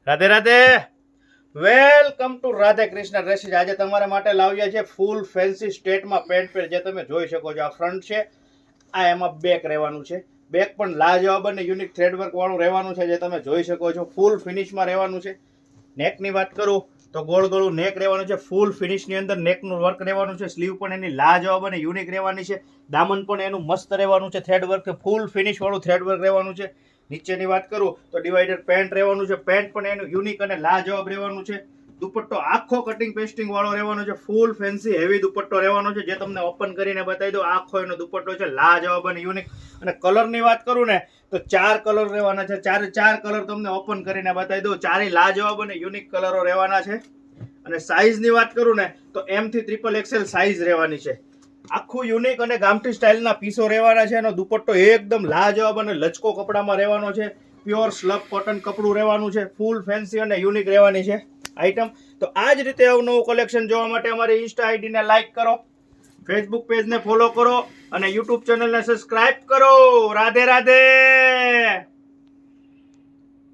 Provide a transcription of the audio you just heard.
Radhe Radhe, welcome to Radhe Krishna dresses. આજે તમારા માટે લાવ્યા છે ફૂલ ફેન્સી સ્ટેટમાં પેન્ટ પેર, જે તમે જોઈ શકો છો. આ ફ્રન્ટ છે, આ એમાં બેક રહેવાનું છે. બેક પણ લાજવાબ અને યુનિક થ્રેડવર્ક વાળું રહેવાનું છે, જે તમે જોઈ શકો છો. ફૂલ ફિનિશમાં રહેવાનું છે. નેકની વાત કરું તો ગોળ ગોળું નેક રહેવાનું છે. ફૂલ ફિનિશની અંદર નેકનું વર્ક રહેવાનું છે. સ્લીવ પણ એની લાજવાબ અને યુનિક રહેવાની છે. દામન પણ એનું મસ્ત રહેવાનું છે. થ્રેડ વર્ક, ફૂલ ફિનિશ વાળું થ્રેડ વર્ક રહેવાનું છે. નીચેની વાત કરું તો ડિવાઈડર પેન્ટ રહેવાનું છે. પેન્ટ પણ એનું યુનિક અને લાજવાબ રહેવાનું છે. દુપટ્ટો આખો કટિંગ પેસ્ટિંગ વાળો રહેવાનો છે. ફૂલ ફેન્સી હેવી દુપટ્ટો રહેવાનો છે, જે તમને ઓપન કરીને બતાવી દો. આખો એનો દુપટ્ટો છે લાજવાબ અને યુનિક. અને કલરની વાત કરું ને તો 4 કલર રહેવાના છે. ચાર કલર તમને ઓપન કરીને બતાવી દઉં. ચારે લાજવાબ અને યુનિક કલરો રહેવાના છે. અને સાઈઝની વાત કરું ને તો M થી XXL સાઈઝ રહેવાની છે. આખું યુનિક અને ગામઠી સ્ટાઇલના પીસો રહેવાના છે. એનો દુપટ્ટો એકદમ લાજવાબ અને લચકો કપડામાં રહેવાનો છે. પ્યોર સ્લબ કોટન કપડું રહેવાનું છે. ફૂલ ફેન્સી અને યુનિક રહેવાની છે આઈટમ. તો આ જ રીતે અવનવું કલેક્શન જોવા માટે અમારી ઇન્સ્ટા આઈડીને લાઈક કરો, ફેસબુક પેજને ફોલો કરો અને યુટ્યુબ ચેનલને સબસ્ક્રાઇબ કરો. રાધે રાધે.